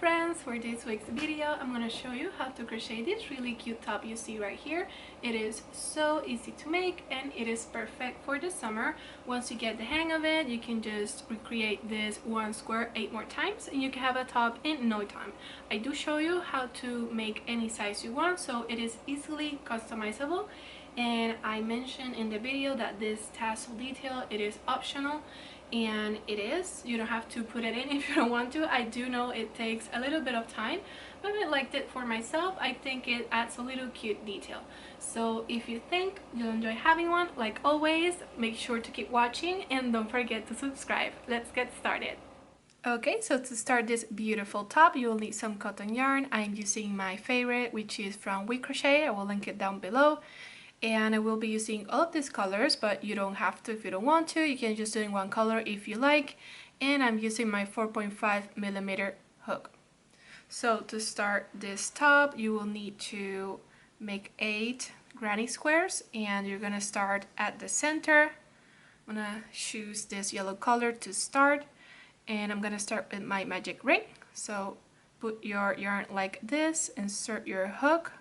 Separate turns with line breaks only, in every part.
friends, for this week's video I'm going to show you how to crochet this really cute top you see right here. It is so easy to make and it is perfect for the summer. Once you get the hang of it, you can just recreate this one square 8 more times and you can have a top in no time. I do show you how to make any size you want, so it is easily customizable. And I mentioned in the video that this tassel detail, it is optional, and it is. You don't have to put it in if you don't want to. I do know it takes a little bit of time, but I liked it for myself. I think it adds a little cute detail. So if you think you'll enjoy having one, like always, make sure to keep watching and don't forget to subscribe. Let's get started. Okay, so to start this beautiful top, you will need some cotton yarn. I'm using my favorite, which is from Crochet. I will link it down below. And I will be using all of these colors, but you don't have to if you don't want to. You can just do in one color if you like. And I'm using my 4.5mm hook. So to start this top, you will need to make 8 granny squares, and you're gonna start at the center. I'm gonna choose this yellow color to start, and I'm gonna start with my magic ring. So put your yarn like this, insert your hook,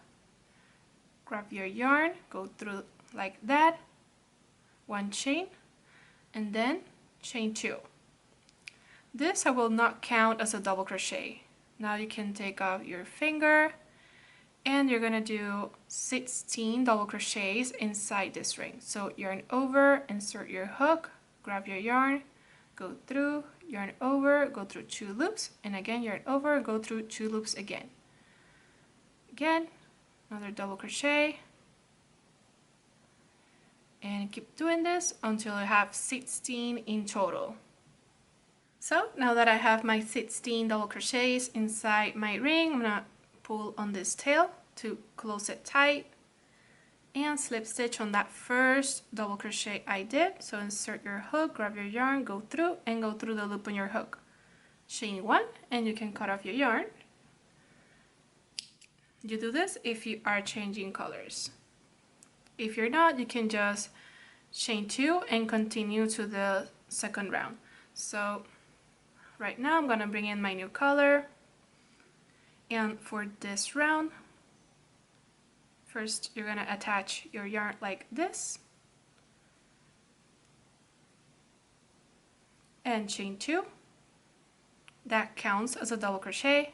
grab your yarn, go through like that, 1 chain, and then chain 2. This I will not count as a double crochet. Now you can take off your finger and you're gonna do 16 double crochets inside this ring. So yarn over, insert your hook, grab your yarn, go through, yarn over, go through 2 loops, and again yarn over, go through 2 loops again. Again, another double crochet, and keep doing this until I have 16 in total. So now that I have my 16 double crochets inside my ring, I'm gonna pull on this tail to close it tight and slip stitch on that first double crochet I did. So insert your hook, grab your yarn, go through, and go through the loop on your hook. Chain 1, and you can cut off your yarn. You do this if you are changing colors. If you're not, you can just chain 2 and continue to the second round. So right now I'm gonna bring in my new color, and for this round, first you're gonna attach your yarn like this and chain 2. That counts as a double crochet.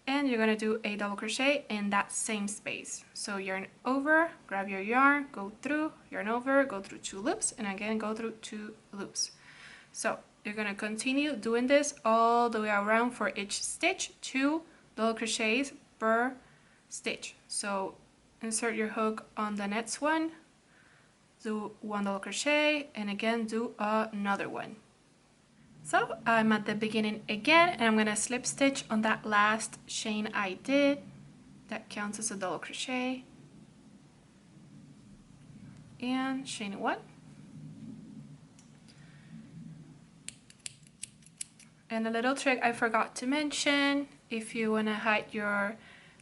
And you're gonna do a double crochet in that same space. So yarn over, grab your yarn, go through, yarn over, go through 2 loops, and again go through 2 loops. So you're gonna continue doing this all the way around for each stitch, 2 double crochets per stitch. So insert your hook on the next one, do 1 double crochet, and again do another one. So I'm at the beginning again, and I'm gonna slip stitch on that last chain I did. That counts as a double crochet. And chain 1. And a little trick I forgot to mention, if you wanna hide your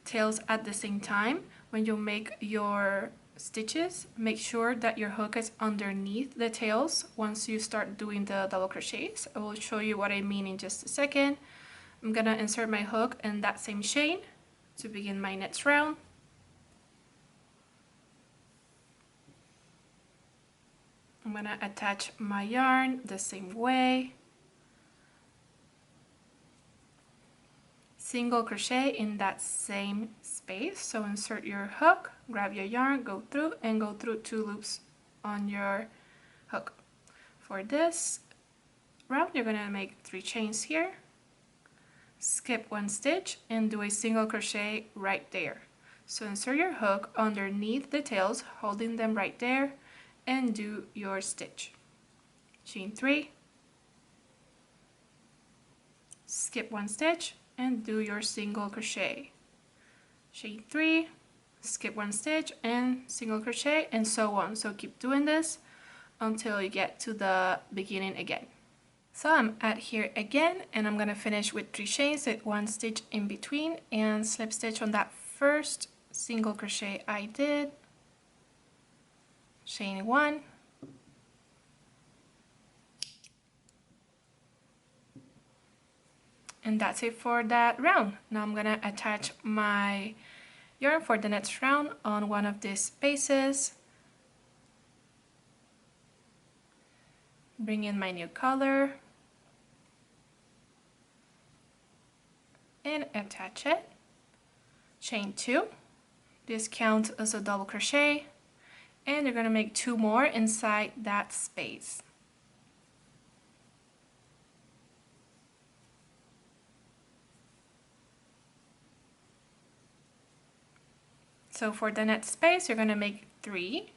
tails at the same time, when you make your stitches, make sure that your hook is underneath the tails once you start doing the double crochets. I will show you what I mean in just a second. I'm gonna insert my hook in that same chain to begin my next round. I'm gonna attach my yarn the same way. Single crochet in that same space. So insert your hook, grab your yarn, go through, and go through 2 loops on your hook. For this round, you're gonna make 3 chains here, skip 1 stitch, and do a single crochet right there. So insert your hook underneath the tails, holding them right there, and do your stitch. Chain 3, skip 1 stitch, and do your single crochet. Chain 3, skip 1 stitch, and single crochet, and so on. So keep doing this until you get to the beginning again. So I'm at here again, and I'm gonna finish with 3 chains with 1 stitch in between, and slip stitch on that first single crochet I did. Chain 1, And that's it for that round. Now I'm gonna attach my yarn for the next round on one of these spaces. Bring in my new color and attach it. Chain 2. This counts as a double crochet, and you're gonna make 2 more inside that space. So for the next space, you're gonna make 3.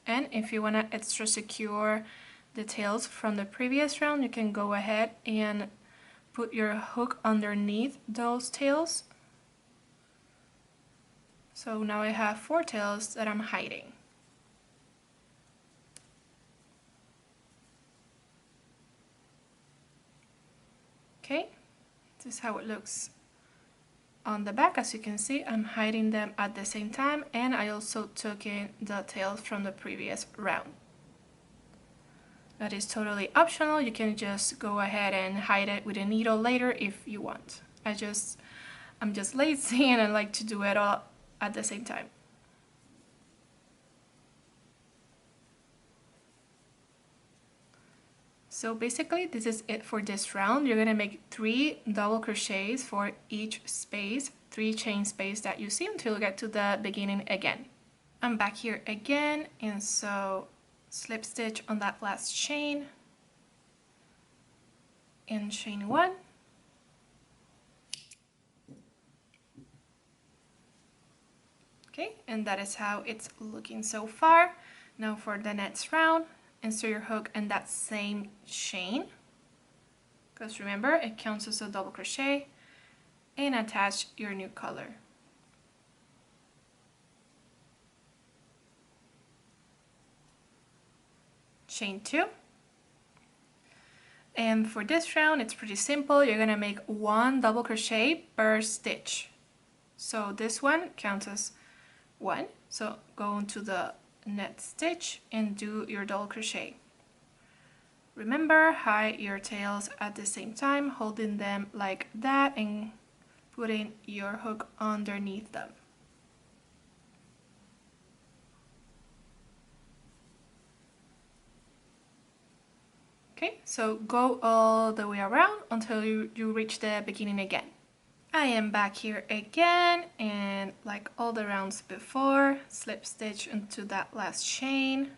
And if you wanna extra secure the tails from the previous round, you can go ahead and put your hook underneath those tails. So now I have 4 tails that I'm hiding. Okay, this is how it looks on the back. As you can see, I'm hiding them at the same time, and I also took in the tails from the previous round. That is totally optional. You can just go ahead and hide it with a needle later if you want. I'm just lazy and I like to do it all at the same time. So basically this is it for this round. You're gonna make 3 double crochets for each space, 3 chain space that you see until you get to the beginning again. I'm back here again, and so slip stitch on that last chain and chain 1. Okay, and that is how it's looking so far. Now for the next round, insert your hook in that same chain, because remember it counts as a double crochet, and attach your new color. Chain 2. And for this round it's pretty simple. You're gonna make 1 double crochet per stitch. So this one counts as 1. So go into the next stitch and do your double crochet. Remember, hide your tails at the same time, holding them like that and putting your hook underneath them. Okay, so go all the way around until you reach the beginning again. I am back here again, and like all the rounds before, slip stitch into that last chain,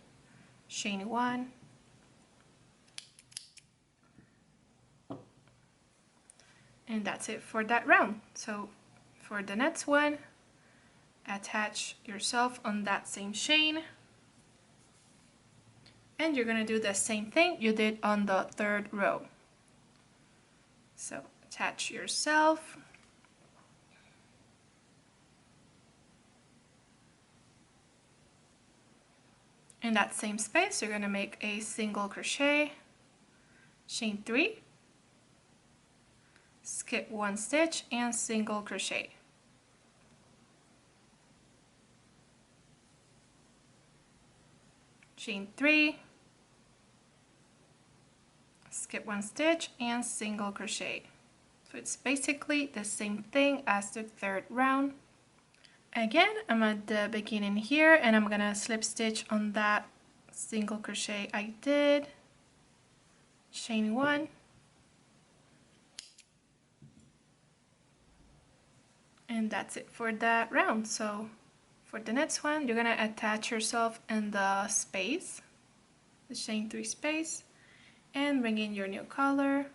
chain 1, and that's it for that round. So for the next one, attach yourself on that same chain, and you're gonna do the same thing you did on the 3rd row. So attach yourself, in that same space you're gonna make a single crochet, chain 3, skip 1 stitch and single crochet. Chain 3, skip 1 stitch and single crochet. So it's basically the same thing as the 3rd round. Again, I'm at the beginning here, and I'm gonna slip stitch on that single crochet I did, chain 1, and that's it for that round. So for the next one, you're gonna attach yourself in the space, the chain 3 space, and bring in your new color.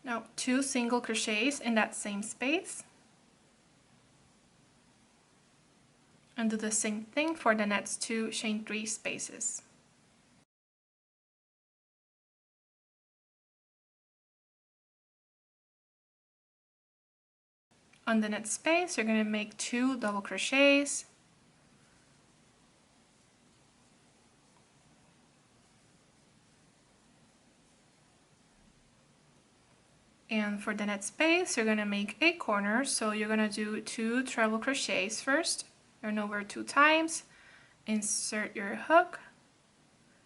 Now 2 single crochets in that same space, and do the same thing for the next 2 chain 3 spaces. On the next space, you're going to make 2 double crochets, and for the next space you're going to make a corner, so you're going to do 2 treble crochets first, yarn over 2 times, insert your hook,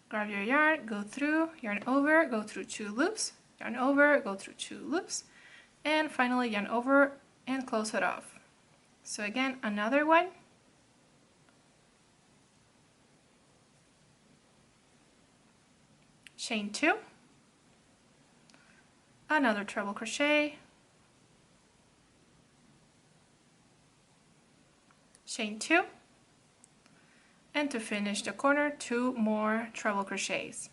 grab your yarn, go through, yarn over, go through 2 loops, yarn over, go through 2 loops, and finally yarn over and close it off. So again, another one, chain 2, another treble crochet, chain 2, and to finish the corner, 2 more treble crochets.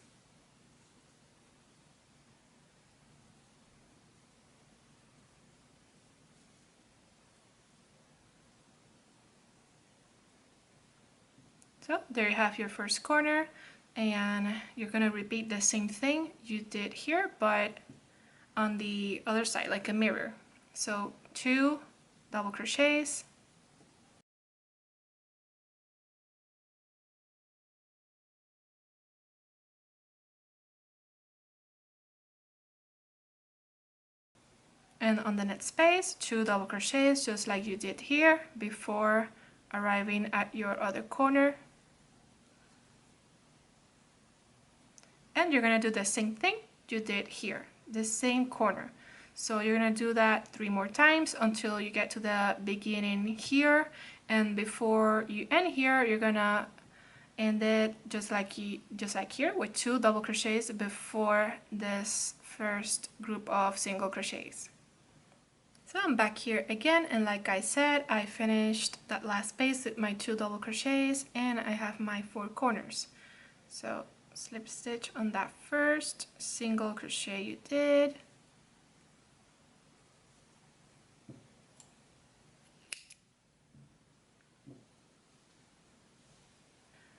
So there you have your first corner, and you're gonna repeat the same thing you did here, but on the other side, like a mirror. So 2 double crochets, and on the next space, 2 double crochets, just like you did here before arriving at your other corner. And you're gonna do the same thing you did here, the same corner. So you're gonna do that 3 more times until you get to the beginning here, and before you end here, you're gonna end it just like here with 2 double crochets before this first group of single crochets. So I'm back here again, and like I said, I finished that last space with my 2 double crochets, and I have my 4 corners. So slip stitch on that first single crochet you did,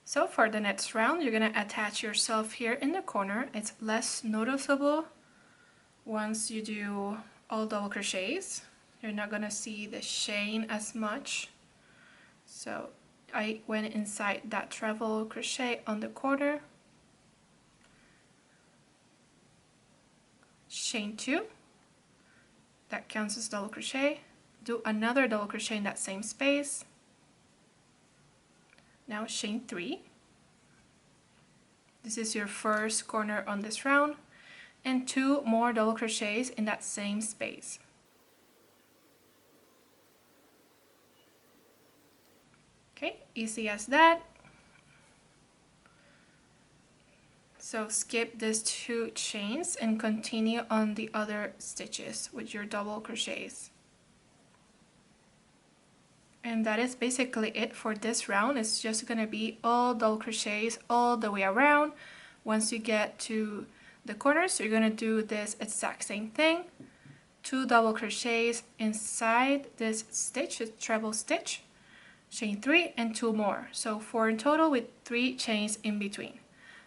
so for the next round you're gonna attach yourself here in the corner. It's less noticeable once you do all double crochets. You're not gonna see the chain as much. So I went inside that treble crochet on the corner, chain 2, that counts as double crochet, do another double crochet in that same space, now chain 3, this is your first corner on this round, and 2 more double crochets in that same space. Okay, easy as that. So skip these 2 chains and continue on the other stitches with your double crochets. And that is basically it for this round. It's just gonna be all double crochets all the way around. Once you get to the corners, you're gonna do this exact same thing. 2 double crochets inside this stitch, this treble stitch, chain 3 and 2 more. So 4 in total with 3 chains in between.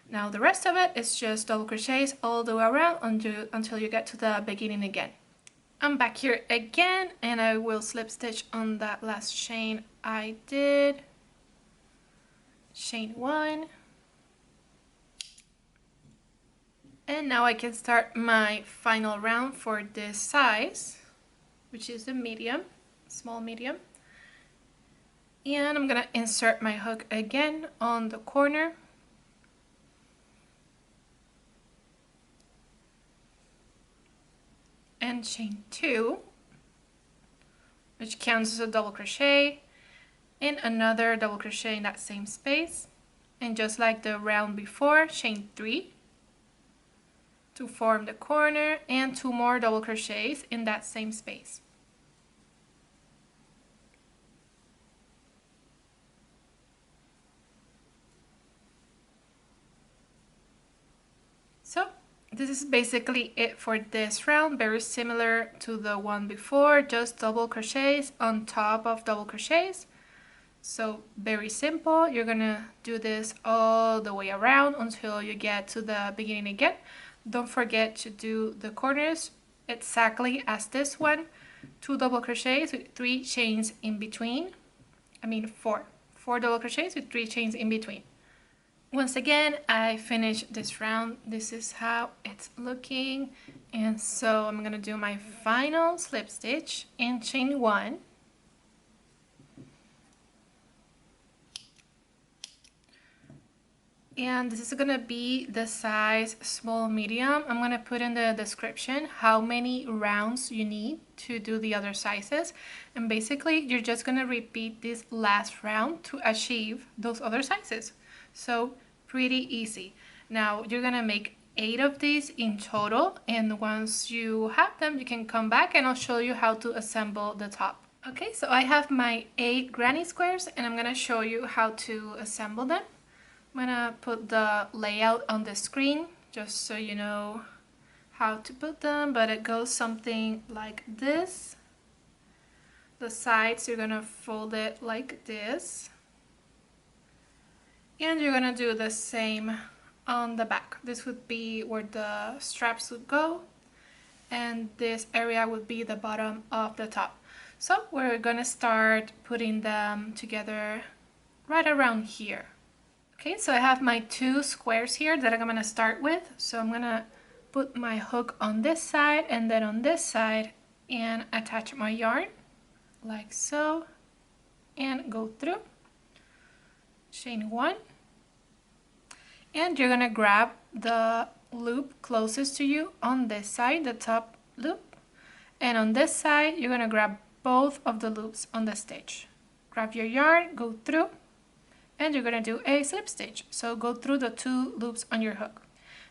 Now the rest of it is just double crochets all the way around until you get to the beginning again. I'm back here again, and I will slip stitch on that last chain I did. Chain 1. And now I can start my final round for this size, which is the medium, small medium. And I'm gonna insert my hook again on the corner. And chain 2, which counts as a double crochet, and another double crochet in that same space, and just like the round before, chain 3 to form the corner, and 2 more double crochets in that same space. So this is basically it for this round, very similar to the one before, just double crochets on top of double crochets. So very simple. You're gonna do this all the way around until you get to the beginning again. Don't forget to do the corners exactly as this one, 2 double crochets with 3 chains in between. I mean 4 double crochets with 3 chains in between. Once again, I finished this round. This is how it's looking. And so I'm gonna do my final slip stitch in chain 1. And this is gonna be the size small medium. I'm gonna put in the description how many rounds you need to do the other sizes, and basically you're just gonna repeat this last round to achieve those other sizes. So pretty easy. Now you're gonna make 8 of these in total, and once you have them you can come back and I'll show you how to assemble the top. Okay, so I have my 8 granny squares and I'm gonna show you how to assemble them. I'm gonna put the layout on the screen just so you know how to put them, but it goes something like this. The sides, you're gonna fold it like this, and you're gonna do the same on the back. This would be where the straps would go, and this area would be the bottom of the top. So we're gonna start putting them together right around here. Okay, so I have my 2 squares here that I'm gonna start with. So I'm gonna put my hook on this side and then on this side and attach my yarn like so and go through, chain 1, and you're gonna grab the loop closest to you on this side, the top loop, and on this side you're gonna grab both of the loops on the stitch. Grab your yarn, go through, and you're gonna do a slip stitch. So go through the 2 loops on your hook.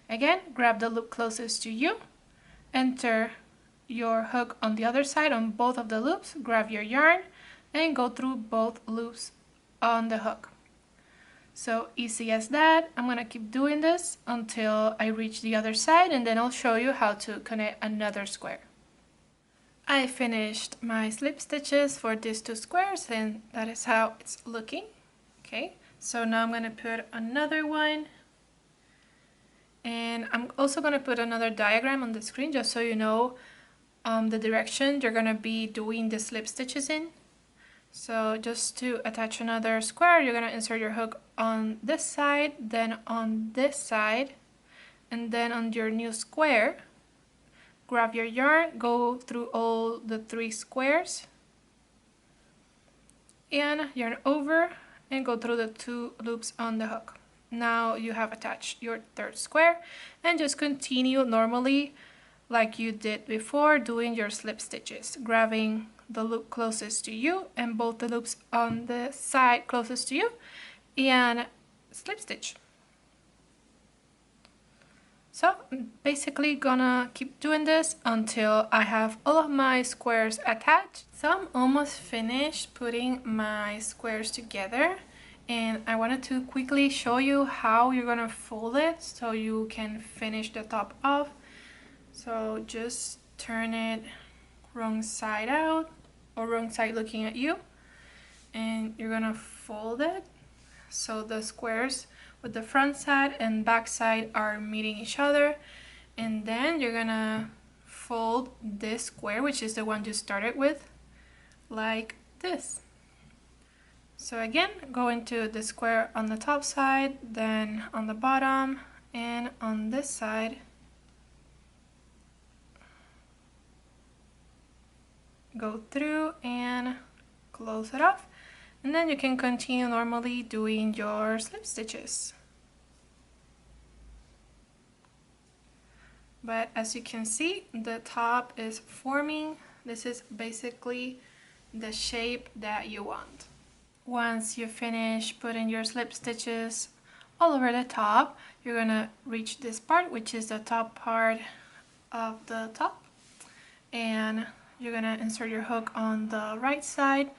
Again, grab the loop closest to you, enter your hook on the other side on both of the loops, grab your yarn, and go through both loops on the hook. So easy as that. I'm gonna keep doing this until I reach the other side, and then I'll show you how to connect another square. I finished my slip stitches for these 2 squares, and that is how it's looking. Okay, so now I'm gonna put another one, and I'm also gonna put another diagram on the screen just so you know the direction you're gonna be doing the slip stitches in. So just to attach another square, you're gonna insert your hook on this side, then on this side, and then on your new square, grab your yarn, go through all the 3 squares, and yarn over, and go through the 2 loops on the hook. Now you have attached your 3rd square, and just continue normally like you did before, doing your slip stitches, grabbing the loop closest to you and both the loops on the side closest to you, and slip stitch. So I'm basically gonna keep doing this until I have all of my squares attached. So I'm almost finished putting my squares together, and I wanted to quickly show you how you're gonna fold it so you can finish the top off. So just turn it wrong side out or wrong side looking at you, and you're gonna fold it so the squares with the front side and back side are meeting each other, and then you're gonna fold this square, which is the one you started with, like this. So again, go into the square on the top side, then on the bottom, and on this side go through and close it off, and then you can continue normally doing your slip stitches. But as you can see, the top is forming. This is basically the shape that you want. Once you finish putting your slip stitches all over the top, you're gonna reach this part, which is the top part of the top, and you're gonna insert your hook on the right side,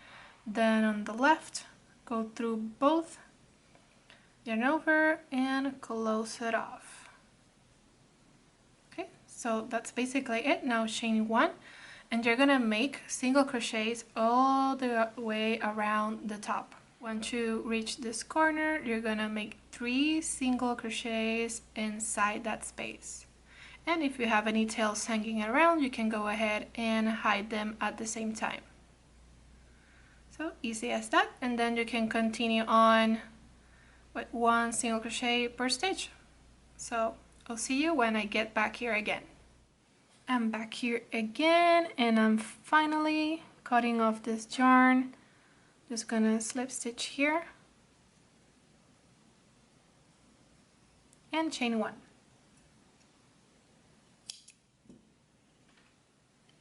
then on the left, go through both, yarn over, and close it off. Okay, so that's basically it. Now chain 1, and you're gonna make single crochets all the way around the top. Once you reach this corner, you're gonna make 3 single crochets inside that space. And if you have any tails hanging around, you can go ahead and hide them at the same time. So easy as that, and then you can continue on with 1 single crochet per stitch. So I'll see you when I get back here again. I'm back here again, and I'm finally cutting off this yarn. Just gonna slip stitch here. and chain 1.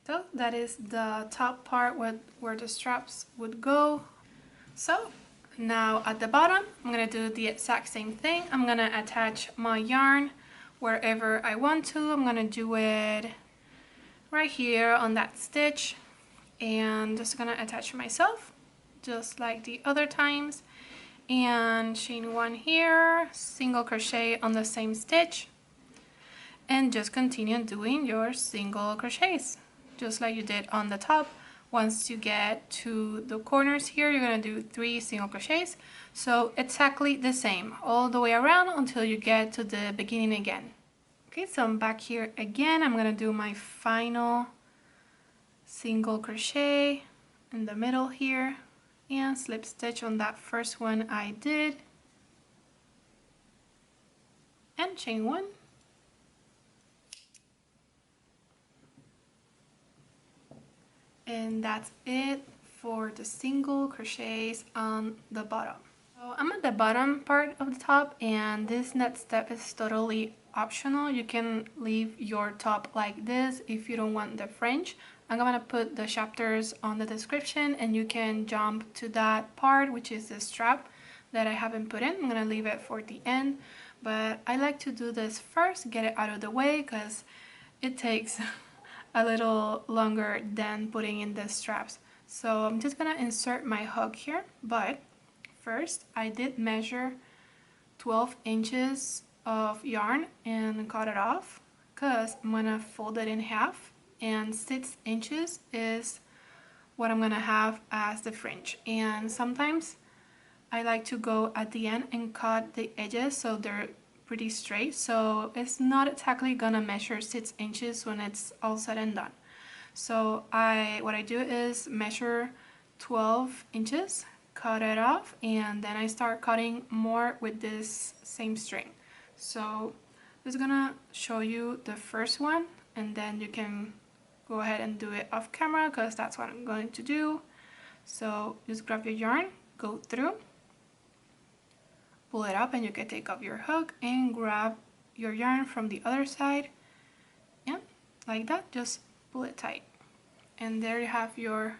So that is the top part where the straps would go. So now at the bottom, I'm gonna do the exact same thing. I'm gonna attach my yarn wherever I want to. I'm gonna do it right here on that stitch, and just gonna attach myself just like the other times, and chain 1 here, single crochet on the same stitch, and just continue doing your single crochets just like you did on the top. Once you get to the corners here, you're going to do 3 single crochets, so exactly the same all the way around until you get to the beginning again. Okay, so I'm back here again. I'm going to do my final single crochet in the middle here and slip stitch on that first one I did, and chain 1. And that's it for the single crochets on the bottom. So I'm at the bottom part of the top, and this next step is totally optional. You can leave your top like this if you don't want the fringe. I'm gonna put the chapters on the description, and you can jump to that part, which is the strap that I haven't put in. I'm gonna leave it for the end, but I like to do this first, get it out of the way, because it takes a little longer than putting in the straps. So I'm just gonna insert my hook here, but first I did measure 12 inches of yarn and cut it off, because I'm gonna fold it in half, and 6 inches is what I'm gonna have as the fringe. And sometimes I like to go at the end and cut the edges so they're pretty straight, so it's not exactly gonna measure 6 inches when it's all said and done. So what I do is measure 12 inches, cut it off, and then I start cutting more with this same string. So I'm just gonna show you the first one, and then you can go ahead and do it off camera, because that's what I'm going to do. So just grab your yarn, go through, pull it up, and you can take off your hook and grab your yarn from the other side, and like that, just pull it tight, and there you have your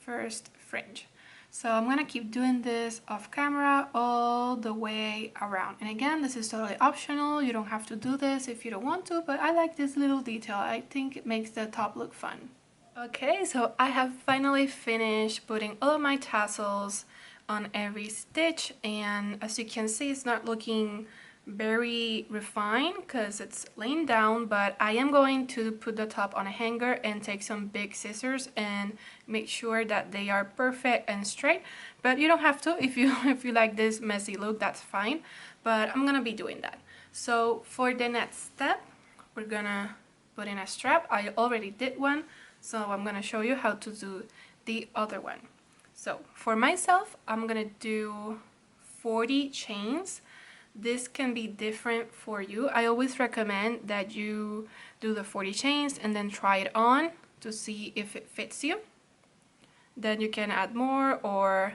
first fringe. So I'm gonna keep doing this off camera all the way around, and again, this is totally optional. You don't have to do this if you don't want to, but I like this little detail. I think it makes the top look fun. Okay, so I have finally finished putting all of my tassels on every stitch, and as you can see, it's not looking very refined because it's laying down, but I am going to put the top on a hanger and take some big scissors and make sure that they are perfect and straight. But you don't have to. If you like this messy look, that's fine, but I'm gonna be doing that. So for the next step, we're gonna put in a strap. I already did one, so I'm gonna show you how to do the other one. So for myself, I'm gonna do 40 chains. This can be different for you. I always recommend that you do the 40 chains and then try it on to see if it fits you. Then you can add more or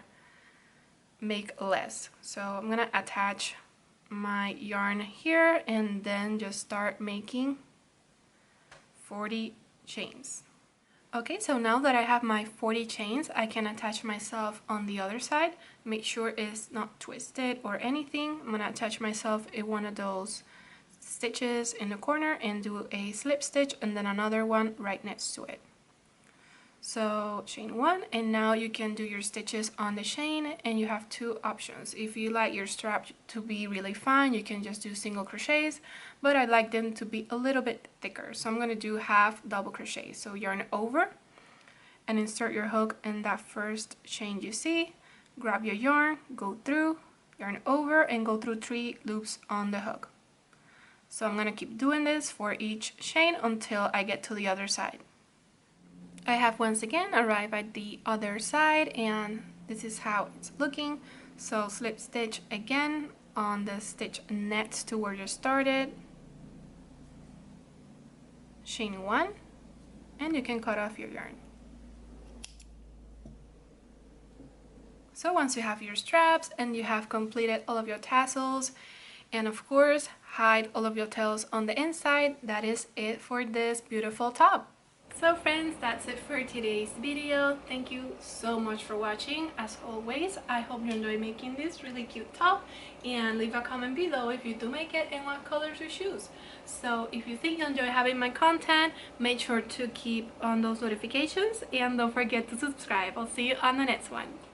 make less. So I'm gonna attach my yarn here and then just start making 40 chains. Okay, so now that I have my 40 chains, I can attach myself on the other side. Make sure it's not twisted or anything. I'm gonna attach myself in one of those stitches in the corner and do a slip stitch and then another one right next to it. So chain 1, and now you can do your stitches on the chain, and you have 2 options. If you like your strap to be really fine, you can just do single crochets, but I like them to be a little bit thicker, so I'm going to do half double crochet. So yarn over and insert your hook in that first chain you see, grab your yarn, go through, yarn over, and go through 3 loops on the hook. So I'm going to keep doing this for each chain until I get to the other side. I have once again arrived at the other side, and this is how it's looking. So slip stitch again on the stitch next to where you started, chain 1, and you can cut off your yarn. So once you have your straps and you have completed all of your tassels and of course hide all of your tails on the inside. That is it for this beautiful top. So friends, that's it for today's video. Thank you so much for watching. As always, I hope you enjoy making this really cute top, and leave a comment below if you do make it and what colors you choose. So if you think you enjoy having my content, make sure to keep on those notifications and don't forget to subscribe. I'll see you on the next one.